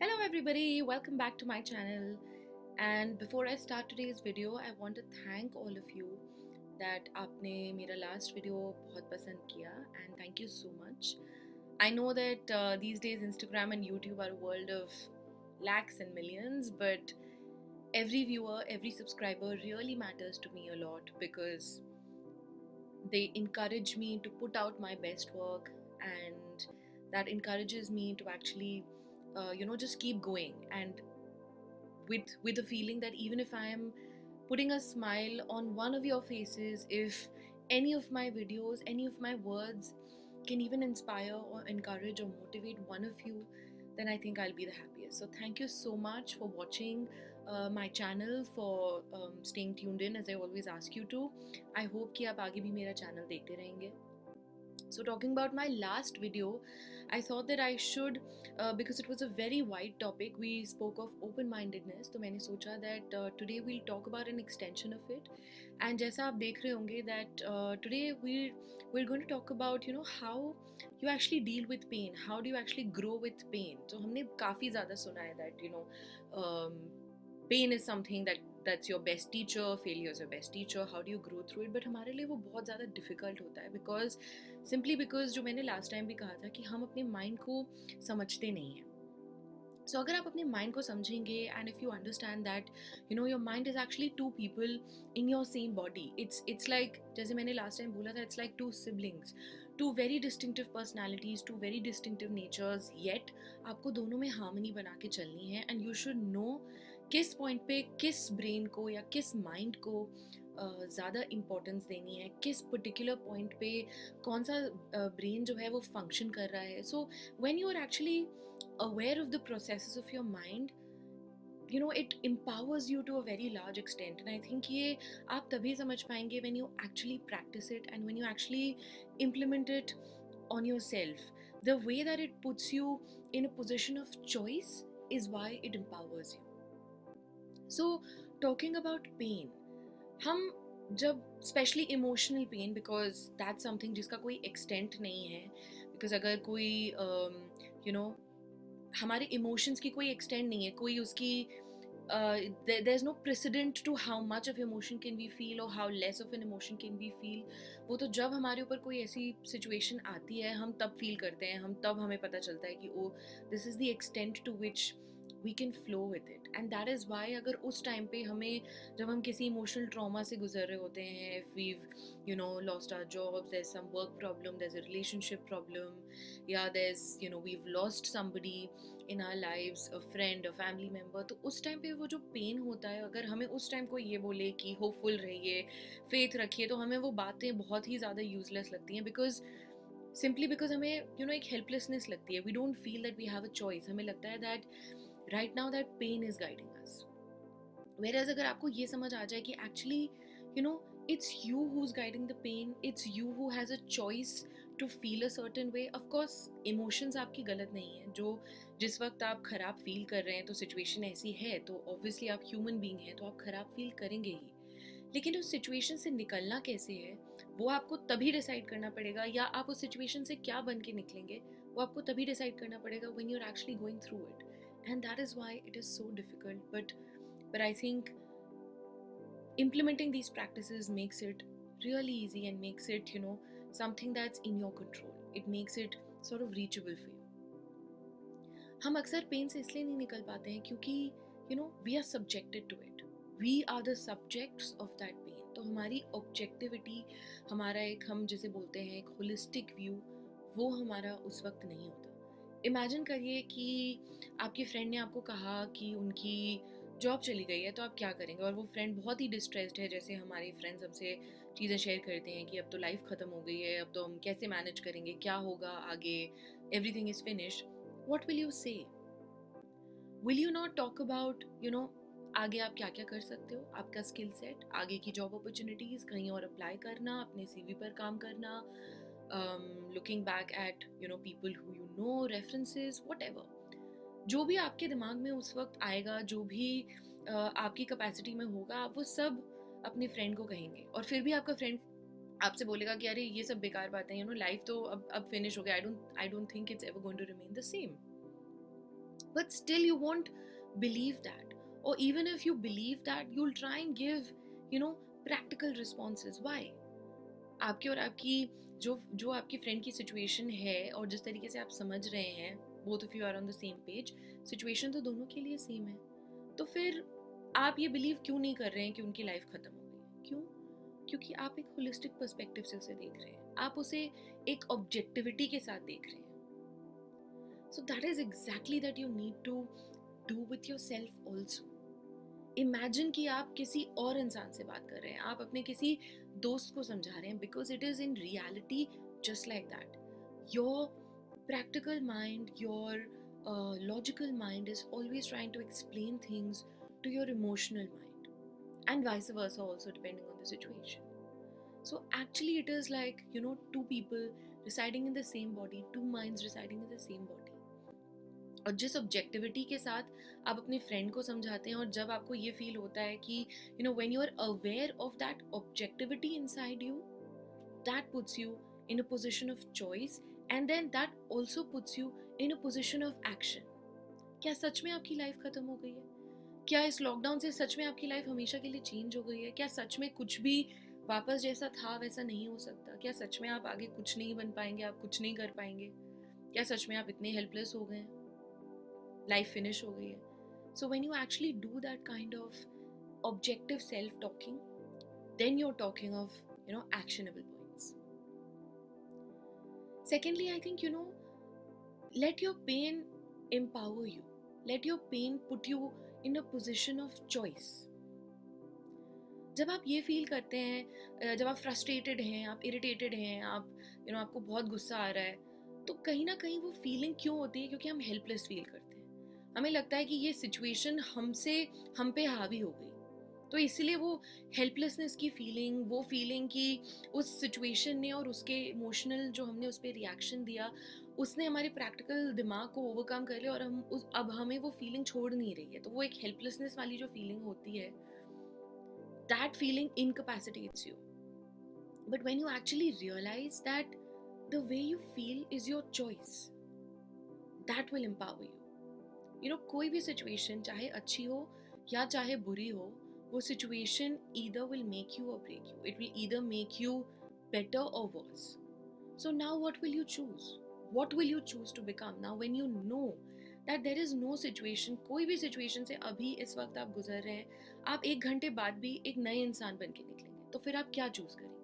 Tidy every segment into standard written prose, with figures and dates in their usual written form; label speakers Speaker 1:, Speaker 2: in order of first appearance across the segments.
Speaker 1: Hello everybody, welcome back to my channel. And before I start today's video, I want to thank all of you that आपने मेरा last video बहुत पसंद किया and thank you so much. I know that these days Instagram and YouTube are a world of lakhs and millions, but every viewer, every subscriber really matters to me a lot because they encourage me to put out my best work, and that encourages me to actually just keep going, and with the feeling that even if I am putting a smile on one of your faces, if any of my videos, any of my words can even inspire or encourage or motivate one of you, then I think I'll be the happiest. So thank you so much for watching my channel, for staying tuned in as I always ask you to. I hope कि आप आगे भी मेरा channel देखते रहेंगे. So talking about my last video, I thought that I should, because it was a very wide topic, we spoke of open-mindedness, तो मैंने सोचा that today we'll talk about an extension of it. And जैसा आप देख रहे होंगे that today we're going to talk about how you actually deal with pain, how do you actually grow with pain. तो हमने काफ़ी ज़्यादा सुना है that pain is something that's your best teacher, failure is your best teacher, how do you grow through it. But हमारे लिए वो बहुत ज़्यादा difficult होता है because simply because जो मैंने last time भी कहा था कि हम अपने mind को समझते नहीं हैं. So अगर आप अपने mind को समझेंगे and if you understand that your mind is actually two people in your same body, it's like जैसे मैंने last time बोला था, it's like two siblings, two very distinctive personalities, two very distinctive natures, yet आपको दोनों में harmony बना के चलनी है. And you should know किस पॉइंट पे किस ब्रेन को या किस माइंड को ज़्यादा इम्पोर्टेंस देनी है, किस पर्टिकुलर पॉइंट पे कौन सा ब्रेन जो है वो फंक्शन कर रहा है. So when you are actually aware of the processes of your mind, it empowers you to a very large extent. And I think ये आप तभी समझ पाएंगे when you actually practice it and when you actually implement it on yourself. The way that it puts you in a position of choice is why it empowers you. So talking about pain, हम जब specially emotional pain, because that's something जिसका कोई extent नहीं है, because अगर कोई हमारे emotions की कोई एक्सटेंट नहीं है, कोई उसकी there is no precedent to how much of emotion can we feel और how less of an emotion can we feel. वो तो जब हमारे ऊपर कोई ऐसी सिचुएशन आती है हम तब फील करते हैं, हम तब हमें पता चलता है कि oh this is the extent to which we can flow with it. And that is why अगर उस टाइम पे हमें, जब हम किसी इमोशनल ट्रॉमा से गुजर रहे होते हैं, if we've lost our jobs, there's some work problem, there's a relationship problem, या there's we've lost somebody in our lives, a friend, a family member, तो उस टाइम पे वो जो पेन होता है, अगर हमें उस टाइम को ये बोले कि होपफुल रहिए, फेथ रखिए, तो हमें वो बातें बहुत ही ज़्यादा यूजलेस लगती हैं. बिकॉज सिंपली बिकॉज हमें एक हेल्पलेसनेस लगती है. We don't feel that we have a choice. हमें लगता है that right now that pain is guiding us. Whereas अगर आपको ये समझ आ जाए कि actually it's you who's guiding the pain, it's you who has a choice to feel a certain way. Of course emotions आपकी गलत नहीं है. जो जिस वक्त आप खराब फील कर रहे हैं तो सिचुएशन ऐसी है, तो obviously आप ह्यूमन बीइंग हैं, तो आप खराब फील करेंगे ही. लेकिन उस सिचुएशन से निकलना कैसे है वो आपको तभी डिसाइड करना पड़ेगा, या आप उस सिचुएशन से क्या बन के निकलेंगे वो आपको तभी डिसाइड करना पड़ेगा when you're actually going through it. And that is why it is so difficult, but I think implementing these practices makes it really easy and makes it something that's in your control. It makes it sort of reachable for you. हम अक्सर pen से इसलिए नहीं निकल पाते हैं क्योंकि we are subjected to it. We are the subjects of that pain. तो हमारी ऑब्जेक्टिविटी, हमारा एक, हम जिसे बोलते हैं एक होलिस्टिक व्यू, वो हमारा उस वक्त नहीं होता. इमेजिन करिए कि आपके फ्रेंड ने आपको कहा कि उनकी जॉब चली गई है, तो आप क्या करेंगे. और वो फ्रेंड बहुत ही डिस्ट्रेस्ड है, जैसे हमारे फ्रेंड्स हमसे चीज़ें शेयर करते हैं कि अब तो लाइफ ख़त्म हो गई है, अब तो हम कैसे मैनेज करेंगे, क्या होगा आगे, everything is finished. What will you say? Will you not talk about आगे आप क्या क्या कर सकते हो, आपका स्किल सेट, आगे की जॉब अपॉर्चुनिटीज़, कहीं और अप्लाई करना, अपने सीवी पर काम करना, looking back at people who references, whatever. जो भी आपके दिमाग में उस वक्त आएगा, जो भी आपकी कैपेसिटी में होगा, आप वो सब अपने फ्रेंड को कहेंगे. और फिर भी आपका फ्रेंड आपसे बोलेगा कि अरे ये सब बेकार बातें हैं, लाइफ तो अब फिनिश हो गया, I don't think it's ever going to remain the same. but still you won't believe that. Or even if you believe that, you'll try and give, you know, practical responses. Why? आपके और आपकी जो जो आपकी friend की situation है और जिस तरीके से आप समझ रहे हैं, both of you are on the same page, situation तो दोनों के लिए सेम है। तो फिर आप ये बिलीव क्यों नहीं कर रहे हैं कि उनकी लाइफ खत्म हो गई है? क्यों? क्योंकि आप एक होलिस्टिक पर्सपेक्टिव से उसे देख रहे हैं, आप उसे एक ऑब्जेक्टिविटी के साथ देख रहे हैं। So that is exactly that you need to do with yourself also. Imagine कि आप किसी और इंसान से बात कर रहे हैं, आप अपने किसी दोस्त को समझा रहे हैं, because it is in reality just like that. Your practical mind, your logical mind is always trying to explain things to your emotional mind, and vice versa also, depending on the situation. So actually it is like, you know, two people residing in the same body, two minds residing in the same body. और जिस objectivity के साथ आप अपने friend को समझाते हैं, और जब आपको ये फील होता है कि you know when you are aware of that objectivity inside you, that puts you in a position of choice, and then that also puts you in a position of action. क्या सच में आपकी life खत्म हो गई है? क्या इस lockdown से सच में आपकी लाइफ हमेशा के लिए चेंज हो गई है? क्या सच में कुछ भी वापस जैसा था वैसा नहीं हो सकता? क्या सच में आप आगे कुछ नहीं बन पाएंगे, आप कुछ नहीं कर पाएंगे? क्या सच में आप इतने हेल्पलेस हो गए हैं, लाइफ फिनिश हो गई है? So when you actually do that kind of objective self talking, then you're talking of, you know, actionable points. Secondly, I think, you know, let your pain empower you. Let your pain put you in a position of choice. जब आप ये feel करते हैं, जब आप frustrated हैं, आप irritated हैं, आप यू नो आपको बहुत गुस्सा आ रहा है, तो कहीं ना कहीं वो फीलिंग क्यों होती है? क्योंकि हम हेल्पलेस फील करते हैं। हमें लगता है कि ये सिचुएशन हम पे हावी हो गई, तो इसीलिए वो हेल्पलेसनेस की फीलिंग, वो फीलिंग कि उस सिचुएशन ने और उसके इमोशनल जो हमने उस पर रिएक्शन दिया, उसने हमारे प्रैक्टिकल दिमाग को ओवरकम कर लिया, और अब हमें वो फीलिंग छोड़ नहीं रही है। तो वो एक हेल्पलेसनेस वाली जो फीलिंग होती है, that feeling incapacitates you. But when you actually realize that the way you feel is your choice, that will empower you. You know, कोई भी सिचुएशन चाहे अच्छी हो या चाहे बुरी हो, वो situation either will make you or break you. It will either make you better or worse. So now what will you choose? What will you choose to become? Now when you know that there is no situation, कोई भी situation से अभी इस वक्त आप गुजर रहे हैं, आप एक घंटे बाद भी एक नए इंसान बन के निकलेंगे, तो फिर आप क्या चूज करेंगे?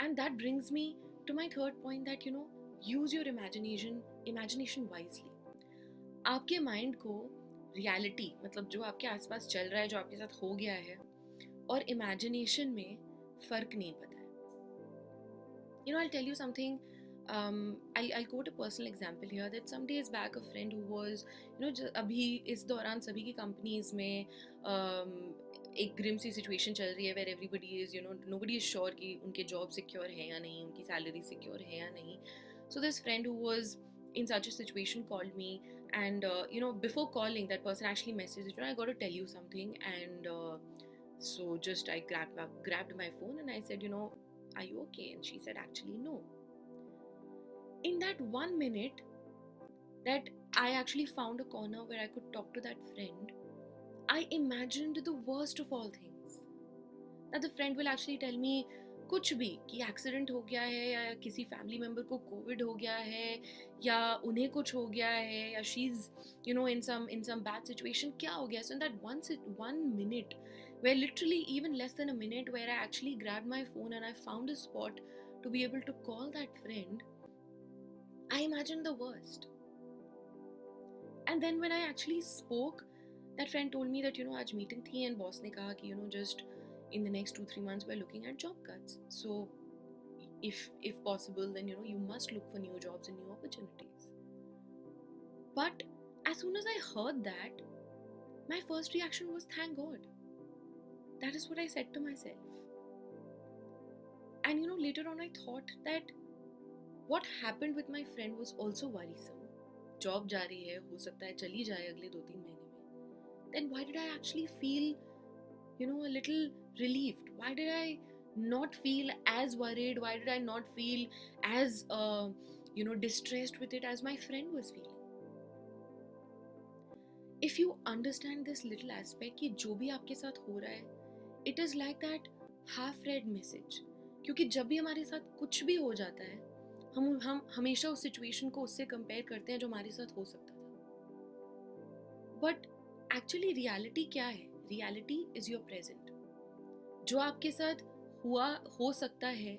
Speaker 1: And that brings me to my third point, that, you know, use your imagination wisely. आपके माइंड को रियलिटी, मतलब जो आपके आसपास चल रहा है, जो आपके साथ हो गया है, और इमेजिनेशन में फ़र्क नहीं पता है। You know, I'll tell you something. I'll quote a personal example here, that some days back a friend who was, you know, अभी इस दौरान सभी की कंपनीज में एक ग्रिम सी सिचुएशन चल रही है, where everybody is, you know, nobody is sure कि उनके जॉब सिक्योर है या नहीं, उनकी सैलरी सिक्योर है या नहीं. So this friend who was in such a situation called me, and you know, before calling, that person actually messaged, you know, I got to tell you something. And so just I grabbed my phone and I said, you know, are you okay? And she said, actually no. In that 1 minute that I actually found a corner where I could talk to that friend, I imagined the worst of all things, that the friend will actually tell me कुछ भी, कि accident हो गया है, या किसी family member को Covid हो गया है, या उन्हें कुछ हो गया है, या she is, you know, in some bad situation, क्या हो गया. So in that 1 minute, where literally even less than a minute, where I actually grabbed my phone and I found a spot to be able to call that friend, I imagined the worst. And then when I actually spoke, that friend told me that, you know, आज meeting थी and boss ने कहा कि, you know, just in the next 2-3 months we're looking at job cuts, so if possible, then, you know, you must look for new jobs and new opportunities. But as soon as I heard that, my first reaction was, thank God. That is what I said to myself. And, you know, later on I thought that what happened with my friend was also worrisome. Job जा रही है, हो सकता है चली जाए अगले 2-3 महीने में. Then why did I actually feel, you know, a little relieved? Why did I not feel as worried? Why did I not feel as, you know, distressed with it as my friend was feeling? If you understand this little aspect कि जो भी आपके साथ हो रहा है, it is like that half red message. क्योंकि जब भी हमारे साथ कुछ भी हो जाता है, हम हमेशा उस सिचुएशन को उससे कंपेयर करते हैं जो हमारे साथ हो सकता था. बट एक्चुअली रियलिटी क्या है? Reality is your present. जो आपके साथ हुआ, हो सकता है,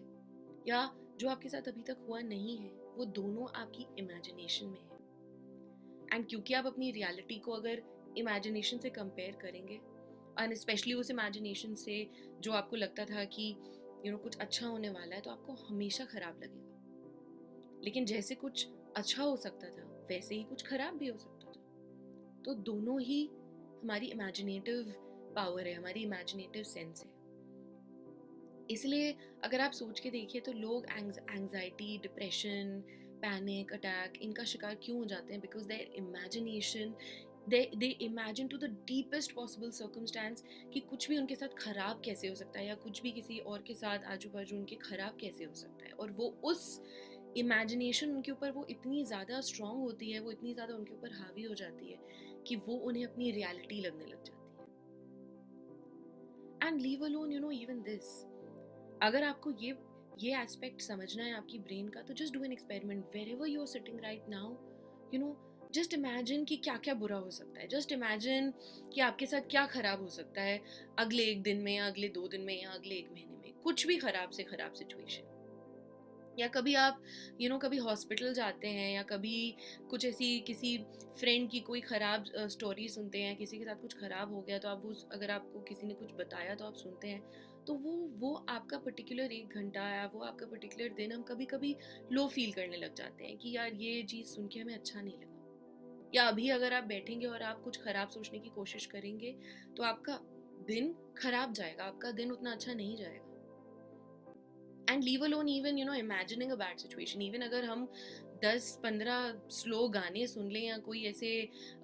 Speaker 1: या जो आपके साथ अभी तक हुआ नहीं है, वो दोनों आपकी इमेजिनेशन में है. एंड क्योंकि आप अपनी रियलिटी को अगर इमेजिनेशन से कंपेयर करेंगे, एंड स्पेशली उस इमेजिनेशन से जो आपको लगता था कि कुछ अच्छा होने वाला है, तो आपको हमेशा खराब लगेगा. लेकिन जैसे कुछ अच्छा हो सकता था, वैसे ही कुछ खराब भी हो सकता था. तो दोनों ही हमारी इमेजिनेटिव पावर है, हमारी इमेजिनेटिव सेंस है. इसलिए अगर आप सोच के देखिए तो लोग एंग्जाइटी, डिप्रेशन, पैनिक अटैक इनका शिकार क्यों हो जाते हैं? Because their imagination, they imagine to the deepest possible circumstance कि कुछ भी उनके साथ खराब कैसे हो सकता है, या कुछ भी किसी और के साथ आजू बाजू उनके खराब कैसे हो सकता है. और वो उस इमेजिनेशन उनके ऊपर वो इतनी ज़्यादा स्ट्रांग होती है, वो इतनी ज़्यादा उनके ऊपर हावी हो जाती है कि वो उन्हें अपनी रियलिटी लगने लग जाती है. And leave alone even this. अगर आपको ये एस्पेक्ट समझना है आपकी ब्रेन का, तो just do an experiment. Wherever you are sitting right now, just imagine कि क्या क्या बुरा हो सकता है. जस्ट इमेजिन कि आपके साथ क्या खराब हो सकता है अगले 1 दिन में, या अगले 2 दिन में, या अगले 1 महीने में. कुछ भी खराब से खराब सिचुएशन. या कभी आप कभी हॉस्पिटल जाते हैं, या कभी कुछ ऐसी किसी फ्रेंड की कोई ख़राब स्टोरी सुनते हैं, किसी के साथ कुछ ख़राब हो गया, तो आप वो, अगर आपको किसी ने कुछ बताया तो आप सुनते हैं, तो वो आपका पर्टिकुलर 1 घंटा, या वो आपका पर्टिकुलर दिन हम कभी कभी लो फील करने लग जाते हैं कि यार ये चीज़ सुन के हमें अच्छा नहीं लगा. या अभी अगर आप बैठेंगे और आप कुछ ख़राब सोचने की कोशिश करेंगे, तो आपका दिन खराब जाएगा, आपका दिन उतना अच्छा नहीं जाएगा. And leave alone even imagining a bad situation. Even अगर हम 10-15 स्लो गाने सुन लें, या कोई ऐसे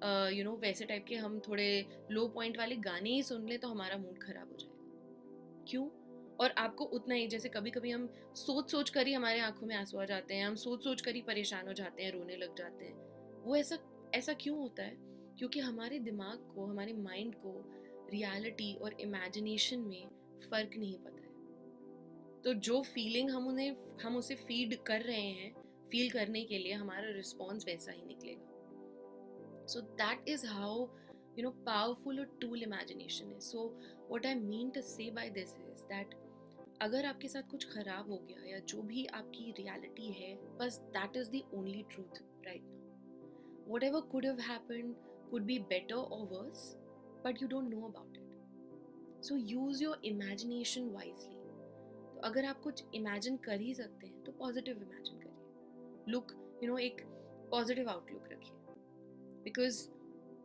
Speaker 1: वैसे टाइप के हम थोड़े लो पॉइंट वाले गाने ही सुन लें, तो हमारा मूड खराब हो जाएगा. क्यों? और आपको उतना ही, जैसे कभी कभी हम सोच सोच कर ही हमारे आंखों में आंसू आ जाते हैं, हम सोच सोच कर ही परेशान हो जाते हैं, रोने लग जाते हैं. वो ऐसा ऐसा क्यों होता है? क्योंकि हमारे दिमाग को, हमारे माइंड को रियलिटी और इमेजिनेशन में फ़र्क नहीं पता है. तो जो फीलिंग हम उसे फीड कर रहे हैं, फील करने के लिए हमारा रिस्पॉन्स वैसा ही निकलेगा. So that is how powerful a tool imagination है. So what I mean to say by this is that अगर आपके साथ कुछ खराब हो गया, या जो भी आपकी रियलिटी है, बस that is the only truth right now. Whatever could have happened could be better or worse, but you don't know about it. So use your imagination wisely. तो अगर आप कुछ इमेजिन कर ही सकते हैं, तो पॉजिटिव इमेजिन करिए. लुक एक पॉजिटिव आउटलुक रखिए. Because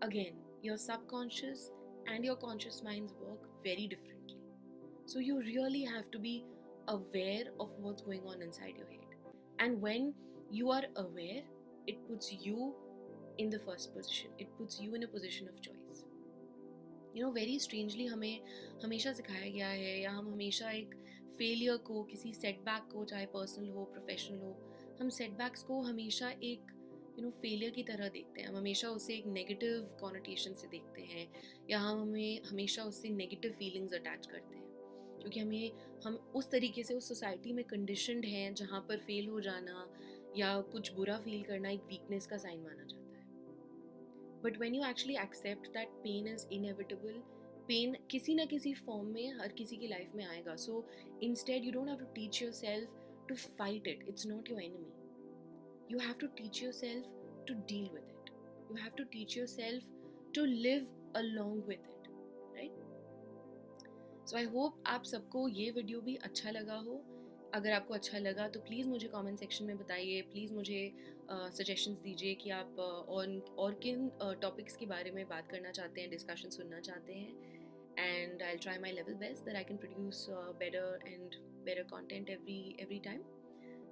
Speaker 1: again your subconscious and your conscious minds work very differently. So you really have to be aware of what's going on inside your head. And when you are aware, it puts you in the first position. It puts you in a position of choice. Very strangely हमें हमेशा सिखाया गया है, या हम हमेशा एक failure को, किसी सेटबैक को, चाहे पर्सनल हो, प्रोफेशनल हो, हम सेटबैक्स को हमेशा एक फेलियर की तरह देखते हैं. हम हमेशा उसे एक नेगेटिव कॉनोटेशन से देखते हैं, या हमें हमेशा उससे नेगेटिव फीलिंग्स अटैच करते हैं. क्योंकि हम उस तरीके से उस सोसाइटी में कंडीशनड हैं, जहाँ पर फेल हो जाना या कुछ बुरा फील करना एक वीकनेस का साइन माना जाता है. But when you actually accept that pain is inevitable, pain किसी ना किसी फॉर्म में हर किसी की लाइफ में आएगा. So instead you don't have to teach yourself to fight it. It's not your enemy. You have to teach yourself to deal with it. You have to teach yourself to live along with it, right? So I hope आप सबको ये video भी अच्छा लगा हो. अगर आपको अच्छा लगा तो प्लीज़ मुझे कमेंट सेक्शन में बताइए. प्लीज़ मुझे सजेशंस दीजिए कि आप और किन टॉपिक्स के बारे में बात करना चाहते हैं, डिस्कशन सुनना चाहते हैं. And I'll try my level best that I can produce better content every time.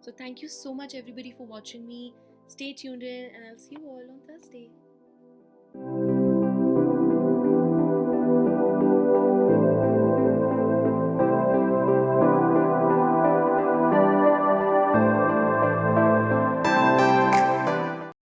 Speaker 1: So thank you so much everybody for watching me. Stay tuned in, and I'll see you all on Thursday.